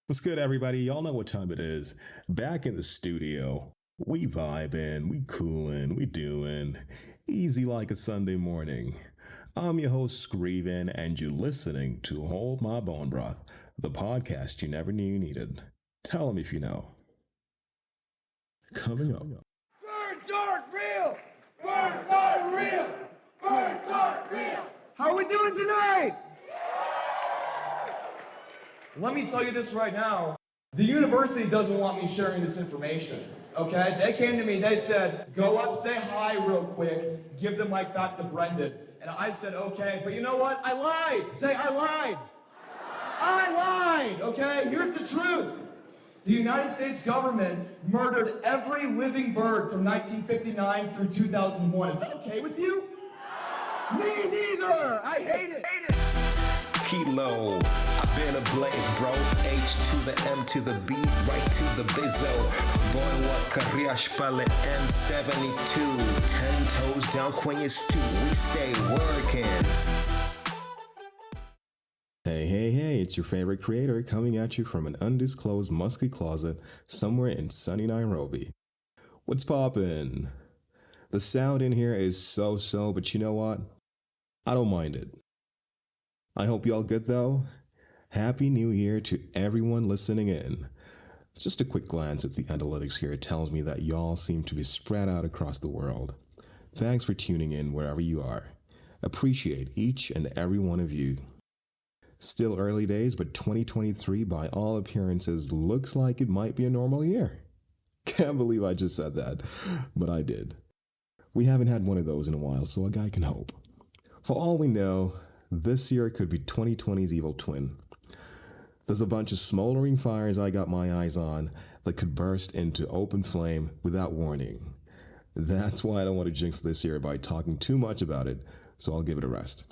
What's good, everybody? Y'all know what time it is. Back in the studio. We vibing, we coolin', we doing easy like a Sunday morning. I'm your host, Screven, and you're listening to Hold My Bone Broth, the podcast you never knew you needed. Tell them if you know. Coming up. Birds aren't real! Birds aren't real! Birds aren't real! How are we doing tonight? Let me tell you this right now. The university doesn't want me sharing this information, okay? They came to me, they said, go up, say hi real quick, give the mic back to Brendan. And I said, okay, but you know what? I lied. Say, I lied. I lied, okay? Here's the truth. The United States government murdered every living bird from 1959 through 2001. Is that okay with you? Me neither. I hate it. Kilo, I've been ablaze, bro. H to the M to the B, right to the bizzo. Boy, what career spell it N72. 10 toes down, Queen stew. We stay working. Hey, it's your favorite creator coming at you from an undisclosed musky closet somewhere in sunny Nairobi. What's poppin'? The sound in here is so, but you know what? I don't mind it. I hope y'all good though. Happy New Year to everyone listening in. Just a quick glance at the analytics here tells me that y'all seem to be spread out across the world. Thanks for tuning in wherever you are. Appreciate each and every one of you. Still early days, but 2023 by all appearances looks like it might be a normal year. Can't believe I just said that, but I did. We haven't had one of those in a while, so a guy can hope. For all we know, this year could be 2020's evil twin. There's a bunch of smoldering fires I got my eyes on that could burst into open flame without warning. That's why I don't want to jinx this year by talking too much about it, so I'll give it a rest.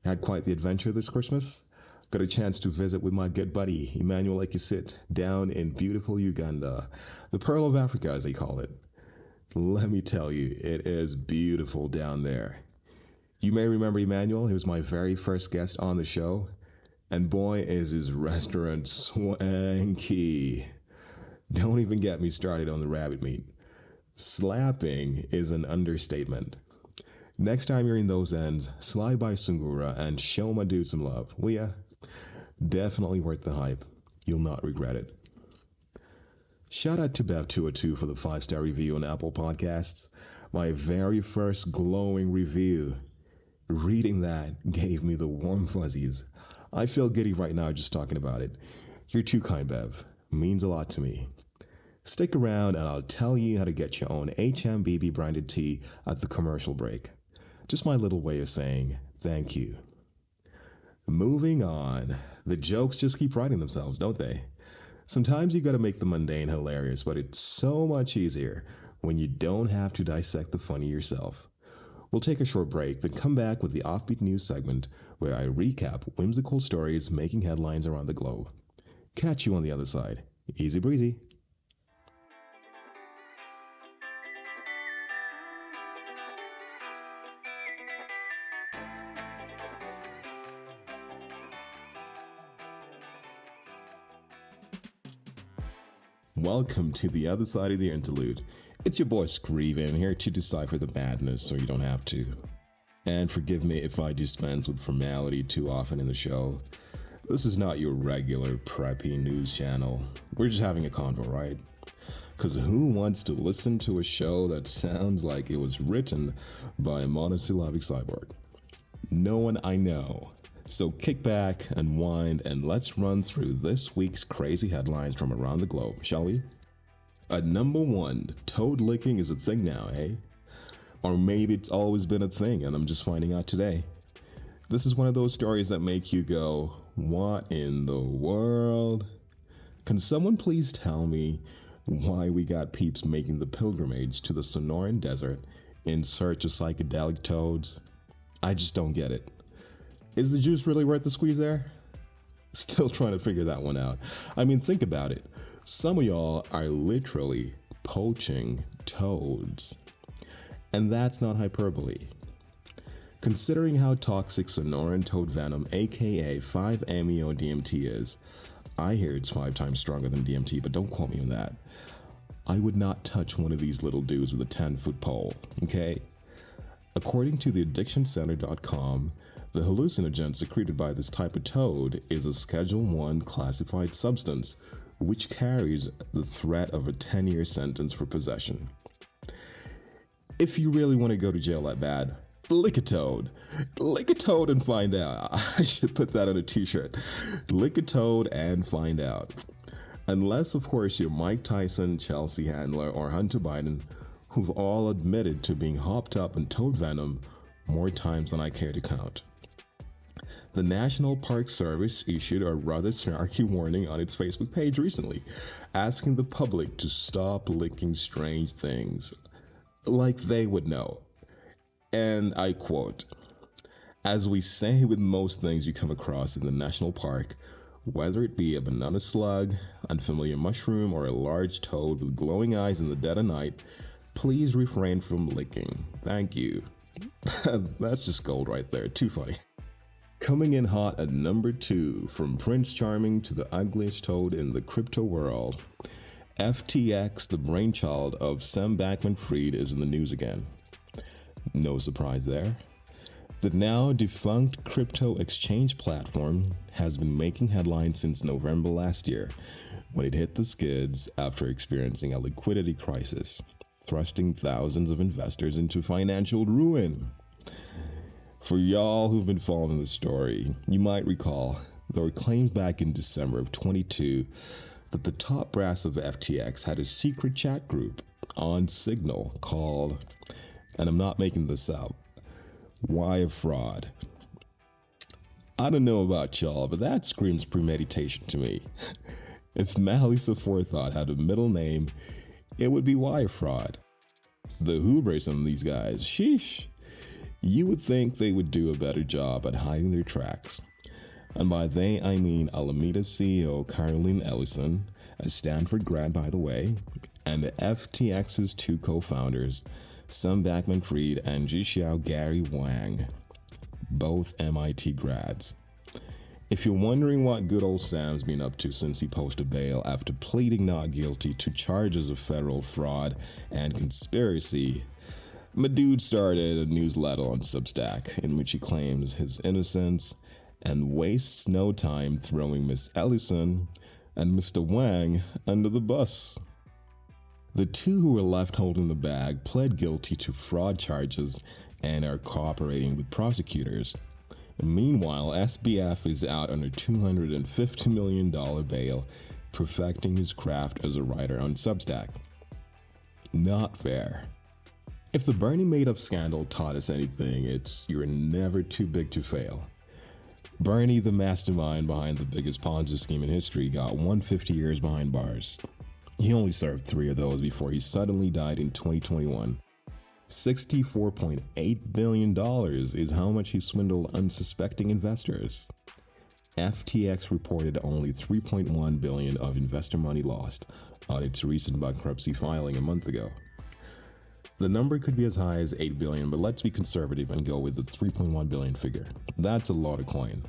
Had quite the adventure this Christmas. Got a chance to visit with my good buddy, Emmanuel Ekisit, down in beautiful Uganda, the Pearl of Africa as they call it. Let me tell you, it is beautiful down there. You may remember Emmanuel, he was my very first guest on the show, and boy is his restaurant swanky. Don't even get me started on the rabbit meat. Slapping is an understatement. Next time you're in those ends, slide by Sungura and show my dude some love, will ya? Definitely worth the hype. You'll not regret it. Shout out to Bev202 for the 5-star review on Apple Podcasts. My very first glowing review. Reading that gave me the warm fuzzies. I feel giddy right now just talking about it. You're too kind, Bev. Means a lot to me. Stick around and I'll tell you how to get your own HMBB branded tea at the commercial break. Just my little way of saying thank you. Moving on. The jokes just keep writing themselves, don't they? Sometimes you gotta make the mundane hilarious, but it's so much easier when you don't have to dissect the funny yourself. We'll take a short break, then come back with the offbeat news segment where I recap whimsical stories making headlines around the globe. Catch you on the other side. Easy breezy. Welcome to the other side of the interlude. It's your boy Screven here to decipher the madness so you don't have to. And forgive me if I dispense with formality too often in the show. This is not your regular preppy news channel. We're just having a convo, right? Because who wants to listen to a show that sounds like it was written by a monosyllabic cyborg? No one I know. So kick back, unwind, and let's run through this week's crazy headlines from around the globe, shall we? At number 1, toad licking is a thing now, eh? Or maybe it's always been a thing and I'm just finding out today. This is one of those stories that make you go, what in the world? Can someone please tell me why we got peeps making the pilgrimage to the Sonoran Desert in search of psychedelic toads? I just don't get it. Is the juice really worth the squeeze there? Still trying to figure that one out. I mean, think about it. Some of y'all are literally poaching toads. And that's not hyperbole. Considering how toxic Sonoran toad venom, aka 5-MeO-DMT is, I hear it's 5 times stronger than DMT, but don't quote me on that. I would not touch one of these little dudes with a 10-foot pole, okay? According to the addictioncenter.com, the hallucinogen secreted by this type of toad is a Schedule 1 classified substance, which carries the threat of a 10-year sentence for possession. If you really want to go to jail that bad, lick a toad. Lick a toad and find out. I should put that on a t-shirt. Lick a toad and find out. Unless, of course, you're Mike Tyson, Chelsea Handler, or Hunter Biden, who've all admitted to being hopped up in toad venom more times than I care to count. The National Park Service issued a rather snarky warning on its Facebook page recently, asking the public to stop licking strange things, like they would know. And I quote, "As we say with most things you come across in the national park, whether it be a banana slug, unfamiliar mushroom, or a large toad with glowing eyes in the dead of night, please refrain from licking. Thank you." That's just gold right there. Too funny. Coming in hot at number 2, from Prince Charming to the ugliest toad in the crypto world, FTX, the brainchild of Sam Bankman-Fried, is in the news again. No surprise there. The now defunct crypto exchange platform has been making headlines since November last year, when it hit the skids after experiencing a liquidity crisis, thrusting thousands of investors into financial ruin. For y'all who've been following the story, you might recall there were claims back in December of 22 that the top brass of FTX had a secret chat group on Signal called, and I'm not making this up, Wire Fraud. I don't know about y'all, but that screams premeditation to me. If Malice Aforethought had a middle name, it would be Wire Fraud. The hubris on these guys, sheesh. You would think they would do a better job at hiding their tracks. And by they, I mean Alameda CEO Caroline Ellison, a Stanford grad by the way, and FTX's 2 co-founders, Sam Bankman-Fried and Zhixiao Gary Wang, both MIT grads. If you're wondering what good old Sam's been up to since he posted bail after pleading not guilty to charges of federal fraud and conspiracy, my dude started a newsletter on Substack in which he claims his innocence and wastes no time throwing Miss Ellison and Mr. Wang under the bus. The 2 who were left holding the bag pled guilty to fraud charges and are cooperating with prosecutors. Meanwhile, SBF is out on a $250 million bail, perfecting his craft as a writer on Substack. Not fair. If the Bernie Madoff scandal taught us anything, it's you're never too big to fail. Bernie, the mastermind behind the biggest Ponzi scheme in history, got 150 years behind bars. He only served 3 of those before he suddenly died in 2021. $64.8 billion is how much he swindled unsuspecting investors. FTX reported only $3.1 billion of investor money lost on its recent bankruptcy filing a month ago. The number could be as high as $8 billion, but let's be conservative and go with the $3.1 billion figure. That's a lot of coin.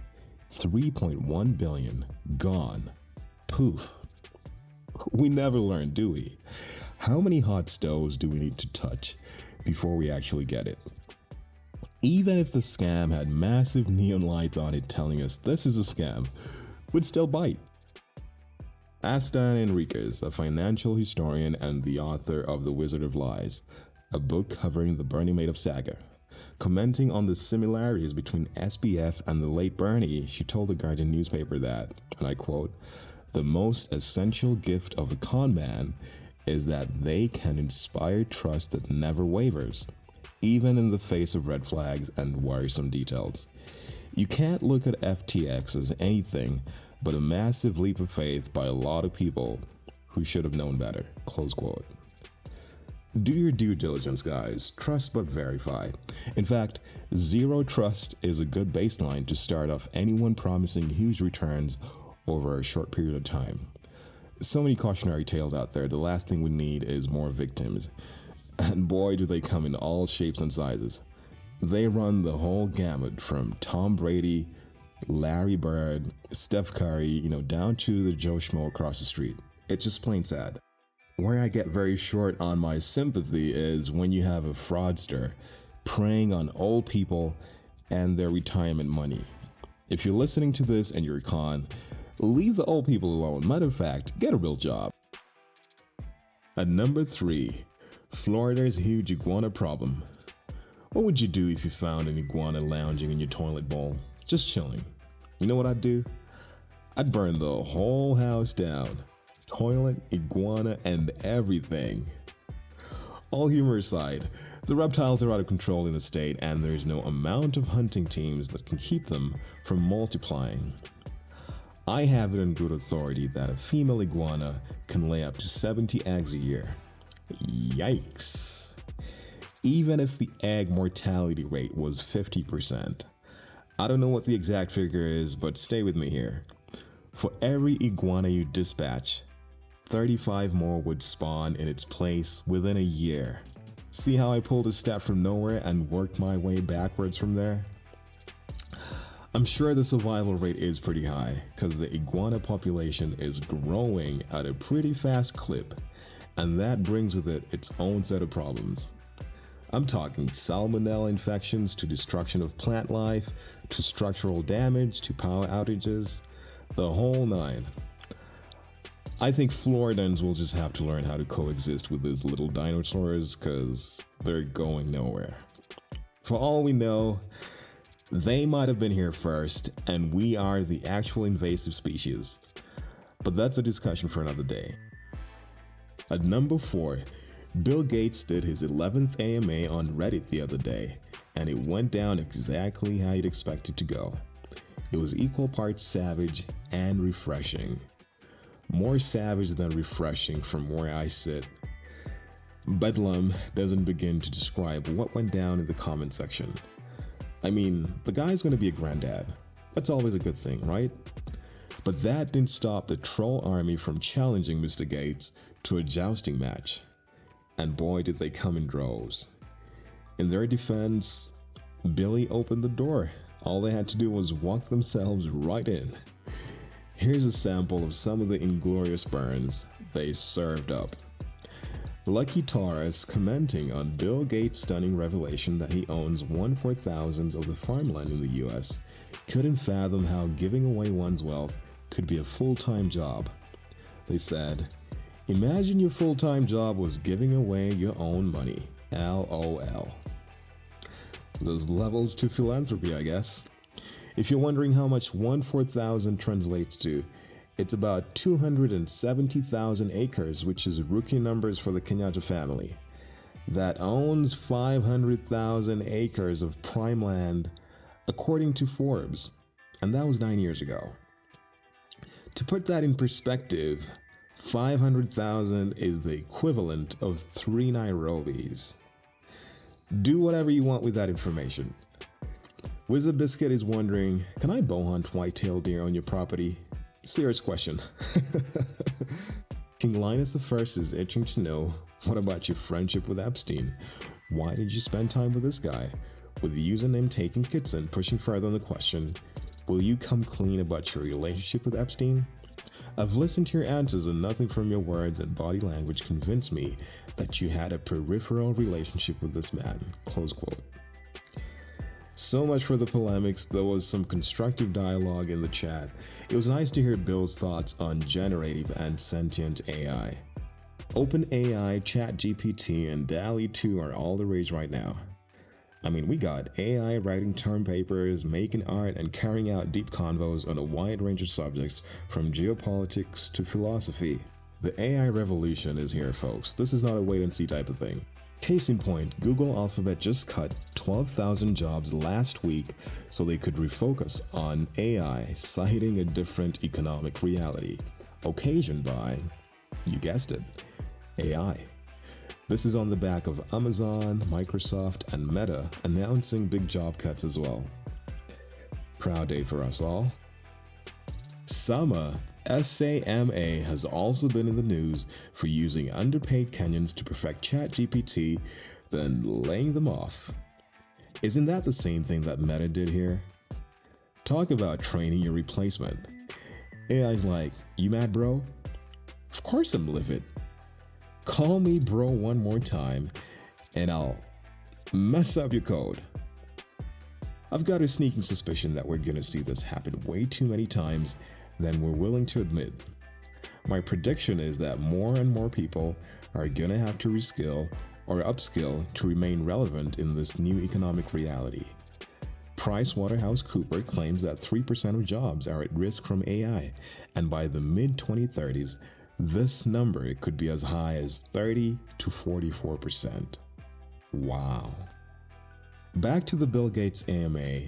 $3.1 billion gone. Poof. We never learn, do we? How many hot stoves do we need to touch before we actually get it? Even if the scam had massive neon lights on it telling us this is a scam, we'd still bite. Astan Enriquez, a financial historian and the author of The Wizard of Lies, a book covering the Bernie Madoff saga. Commenting on the similarities between SBF and the late Bernie, she told the Guardian newspaper that, and I quote, "The most essential gift of a con man is that they can inspire trust that never wavers, even in the face of red flags and worrisome details. You can't look at FTX as anything but a massive leap of faith by a lot of people who should have known better." Close quote. Do your due diligence, guys. Trust but verify. In fact, zero trust is a good baseline to start off anyone promising huge returns over a short period of time. So many cautionary tales out there. The last thing we need is more victims. And boy, do they come in all shapes and sizes. They run the whole gamut from Tom Brady Larry Bird, Steph Curry, down to the Joe Schmo across the street. It's just plain sad. Where I get very short on my sympathy is when you have a fraudster preying on old people and their retirement money. If you're listening to this and you're a con, leave the old people alone. Matter of fact, get a real job. At number 3, Florida's huge iguana problem. What would you do if you found an iguana lounging in your toilet bowl, just chilling? You know what I'd do? I'd burn the whole house down. Toilet, iguana, and everything. All humor aside, the reptiles are out of control in the state, and there's no amount of hunting teams that can keep them from multiplying. I have it on good authority that a female iguana can lay up to 70 eggs a year. Yikes. Even if the egg mortality rate was 50%. I don't know what the exact figure is, but stay with me here. For every iguana you dispatch, 35 more would spawn in its place within a year. See how I pulled a stat from nowhere and worked my way backwards from there? I'm sure the survival rate is pretty high because the iguana population is growing at a pretty fast clip, and that brings with it its own set of problems. I'm talking salmonella infections to destruction of plant life, to structural damage, to power outages, the whole nine. I think Floridans will just have to learn how to coexist with these little dinosaurs because they're going nowhere. For all we know, they might have been here first, and we are the actual invasive species. But that's a discussion for another day. At number 4, Bill Gates did his 11th AMA on Reddit the other day, and it went down exactly how you'd expect it to go. It was equal parts savage and refreshing. More savage than refreshing from where I sit. Bedlam doesn't begin to describe what went down in the comment section. I mean, the guy's going to be a granddad. That's always a good thing, right? But that didn't stop the troll army from challenging Mr. Gates to a jousting match. And boy, did they come in droves. In their defense, Billy opened the door. All they had to do was walk themselves right in. Here's a sample of some of the inglorious burns they served up. Lucky Taurus commenting on Bill Gates' stunning revelation that he owns 1/4000 of the farmland in the US couldn't fathom how giving away one's wealth could be a full-time job. They said, "Imagine your full-time job was giving away your own money. LOL." There's levels to philanthropy, I guess. If you're wondering how much 1/4000 translates to, it's about 270,000 acres, which is rookie numbers for the Kenyatta family, that owns 500,000 acres of prime land, according to Forbes, and that was 9 years ago. To put that in perspective, 500,000 is the equivalent of 3 Nairobis. Do whatever you want with that information. Wizard Biscuit is wondering, can I bow hunt white-tailed deer on your property? Serious question. King Linus I is itching to know, what about your friendship with Epstein? Why did you spend time with this guy? With the username Taking Kitson pushing further on the question, will you come clean about your relationship with Epstein? I've listened to your answers and nothing from your words and body language convinced me that you had a peripheral relationship with this man. Close quote. So much for the polemics. There was some constructive dialogue in the chat. It was nice to hear Bill's thoughts on generative and sentient AI. OpenAI, ChatGPT, and DALL-E 2 are all the rage right now. I mean, we got AI writing term papers, making art, and carrying out deep convos on a wide range of subjects from geopolitics to philosophy. The AI revolution is here, folks. This is not a wait-and-see type of thing. Case in point, Google Alphabet just cut 12,000 jobs last week so they could refocus on AI, citing a different economic reality, occasioned by, you guessed it, AI. This is on the back of Amazon, Microsoft, and Meta announcing big job cuts as well. Proud day for us all. Sama, SAMA, has also been in the news for using underpaid Kenyans to perfect ChatGPT, then laying them off. Isn't that the same thing that Meta did here? Talk about training your replacement. AI's like, you mad, bro? Of course I'm livid. Call me bro one more time and I'll mess up your code. I've got a sneaking suspicion that we're gonna see this happen way too many times than we're willing to admit. My prediction is that more and more people are gonna have to reskill or upskill to remain relevant in this new economic reality. PricewaterhouseCoopers claims that 3% of jobs are at risk from AI, and by the mid-2030s, this number could be as high as 30 to 44%. Wow. Back to the Bill Gates AMA,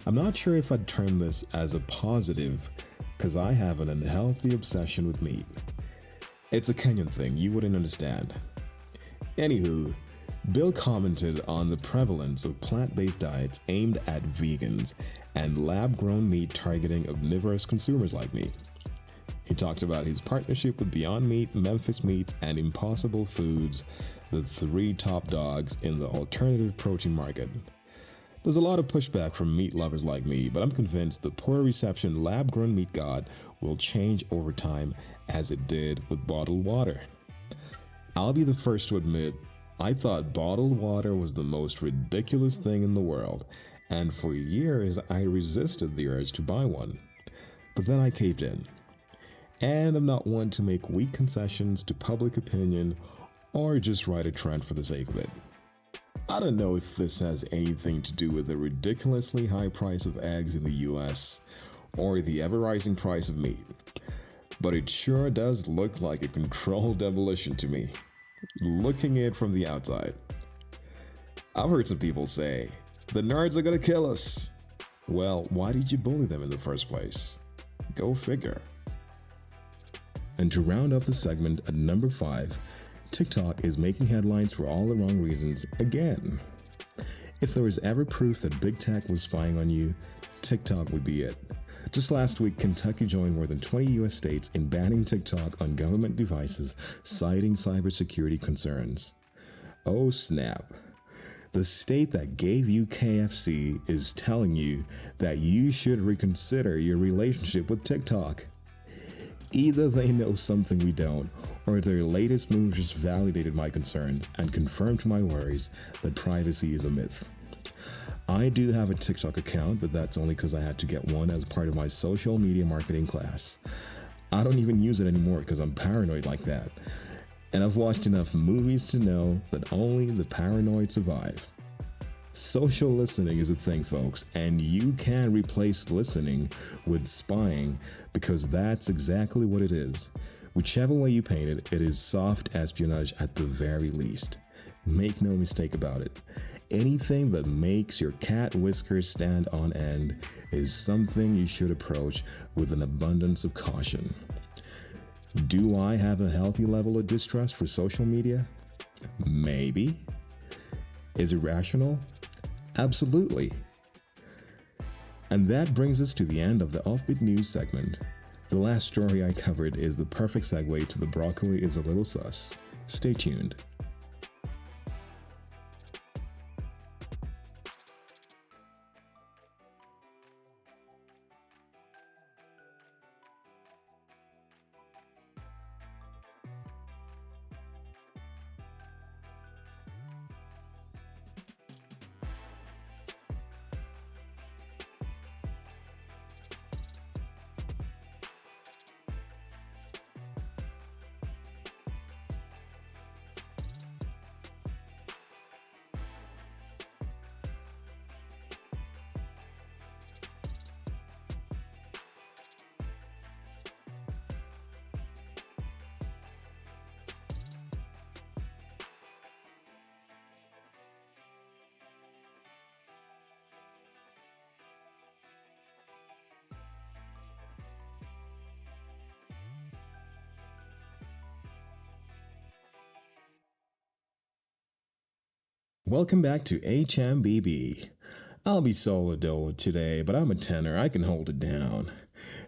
I'm not sure if I'd term this as a positive, because I have an unhealthy obsession with meat. It's a Kenyan thing, you wouldn't understand. Anywho, Bill commented on the prevalence of plant-based diets aimed at vegans and lab-grown meat targeting omnivorous consumers like me. He talked about his partnership with Beyond Meat, Memphis Meats, and Impossible Foods, the three top dogs in the alternative protein market. There's a lot of pushback from meat lovers like me, but I'm convinced the poor reception lab-grown meat god will change over time as it did with bottled water. I'll be the first to admit, I thought bottled water was the most ridiculous thing in the world, and for years I resisted the urge to buy one. But then I caved in. And I'm not one to make weak concessions to public opinion or just ride a trend for the sake of it. I don't know if this has anything to do with the ridiculously high price of eggs in the US or the ever-rising price of meat, but it sure does look like a controlled demolition to me, looking at it from the outside. I've heard some people say, the nerds are gonna kill us. Well, why did you bully them in the first place? Go figure. And to round up the segment at number 5, TikTok is making headlines for all the wrong reasons again. If there was ever proof that big tech was spying on you, TikTok would be it. Just last week, Kentucky joined more than 20 US states in banning TikTok on government devices, citing cybersecurity concerns. Oh snap. The state that gave you KFC is telling you that you should reconsider your relationship with TikTok. Either they know something we don't, or their latest move just validated my concerns and confirmed my worries that privacy is a myth. I do have a TikTok account, but that's only because I had to get one as part of my social media marketing class. I don't even use it anymore because I'm paranoid like that. And I've watched enough movies to know that only the paranoid survive. Social listening is a thing, folks, and you can replace listening with spying because that's exactly what it is. Whichever way you paint it, it is soft espionage at the very least. Make no mistake about it. Anything that makes your cat whiskers stand on end is something you should approach with an abundance of caution. Do I have a healthy level of distrust for social media? Maybe. Is it rational? Absolutely. And that brings us to the end of the Offbeat News segment. The last story I covered is the perfect segue to the broccoli is a little sus. Stay tuned. Welcome back to HMBB. I'll be solo dolo today, but I'm a tenor. I can hold it down.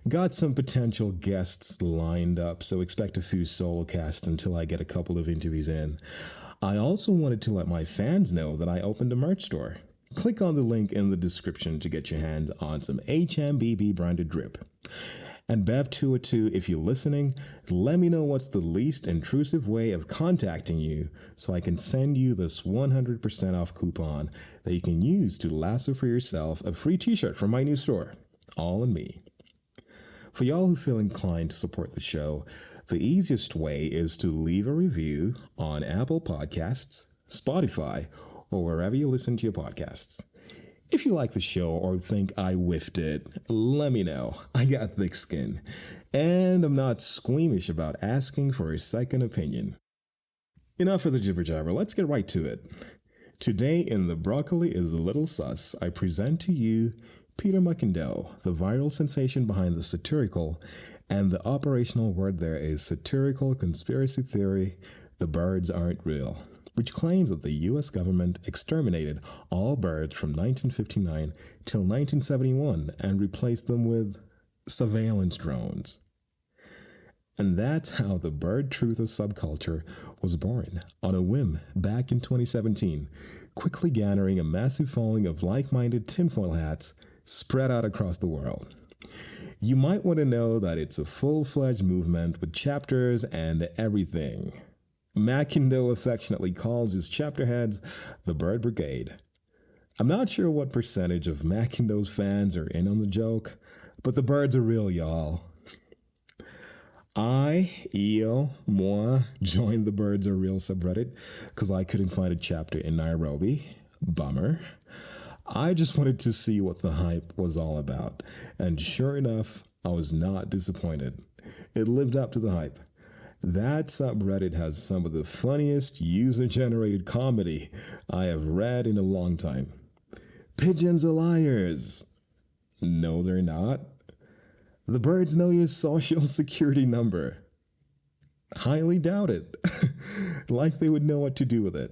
Got some potential guests lined up, so expect a few solo casts until I get a couple of interviews in. I also wanted to let my fans know that I opened a merch store. Click on the link in the description to get your hands on some HMBB branded drip. And Bev202, if you're listening, let me know what's the least intrusive way of contacting you so I can send you this 100% off coupon that you can use to lasso for yourself a free t-shirt from my new store, All in Me. For y'all who feel inclined to support the show, the easiest way is to leave a review on Apple Podcasts, Spotify, or wherever you listen to your podcasts. If you like the show or think I whiffed it, let me know. I got thick skin, and I'm not squeamish about asking for a second opinion. Enough of the jibber jabber, let's get right to it. Today in The Broccoli is a Little Sus, I present to you Peter Muckindo, the viral sensation behind the satirical, and the operational word there is satirical conspiracy theory, The Birds Aren't Real, which claims that the U.S. government exterminated all birds from 1959 till 1971 and replaced them with surveillance drones. And that's how the bird truther subculture was born, on a whim back in 2017, quickly garnering a massive following of like-minded tinfoil hats spread out across the world. You might want to know that it's a full-fledged movement with chapters and everything. Muckindo affectionately calls his chapter heads the Bird Brigade. I'm not sure what percentage of Muckindo's fans are in on the joke, but the birds are real, y'all. Moi, joined the Birds Are Real subreddit because I couldn't find a chapter in Nairobi. Bummer. I just wanted to see what the hype was all about, and sure enough, I was not disappointed. It lived up to the hype. That subreddit has some of the funniest user-generated comedy I have read in a long time. Pigeons are liars. No, they're not. The birds know your social security number. Highly doubt it. Like they would know what to do with it.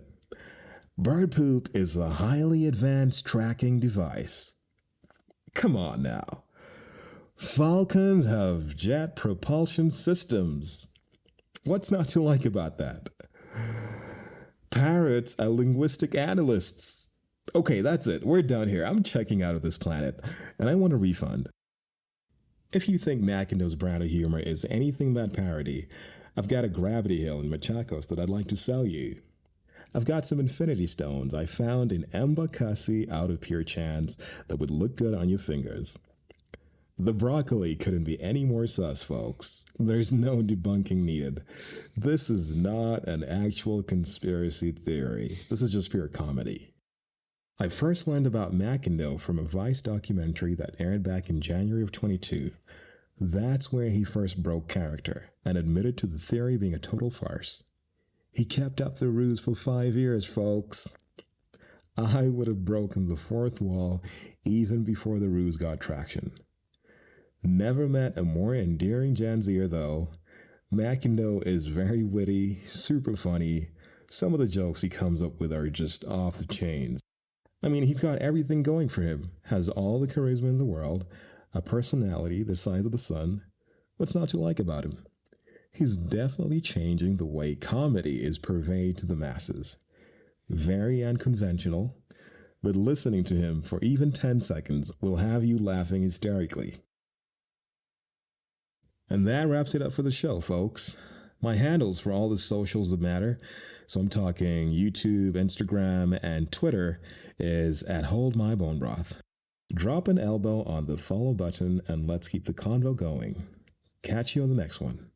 Bird poop is a highly advanced tracking device. Come on now. Falcons have jet propulsion systems. What's not to like about that? Parrots are linguistic analysts. Okay, that's it. We're done here. I'm checking out of this planet, and I want a refund. If you think Muckindo's brand of humor is anything but parody, I've got a gravity hill in Machakos that I'd like to sell you. I've got some infinity stones I found in Embakasi out of pure chance that would look good on your fingers. The broccoli couldn't be any more sus, folks. There's no debunking needed. This is not an actual conspiracy theory. This is just pure comedy. I first learned about Muckindo from a Vice documentary that aired back in January of 22. That's where he first broke character and admitted to the theory being a total farce. He kept up the ruse for 5 years, folks. I would have broken the fourth wall even before the ruse got traction. Never met a more endearing Gen Zer, though. Muckindo is very witty, super funny. Some of the jokes he comes up with are just off the chains. I mean, he's got everything going for him. Has all the charisma in the world, a personality the size of the sun. What's not to like about him? He's definitely changing the way comedy is purveyed to the masses. Very unconventional, but listening to him for even 10 seconds will have you laughing hysterically. And that wraps it up for the show, folks. My handles for all the socials that matter, so I'm talking YouTube, Instagram, and Twitter, is @HoldMyBoneBroth. Drop an elbow on the follow button and let's keep the convo going. Catch you on the next one.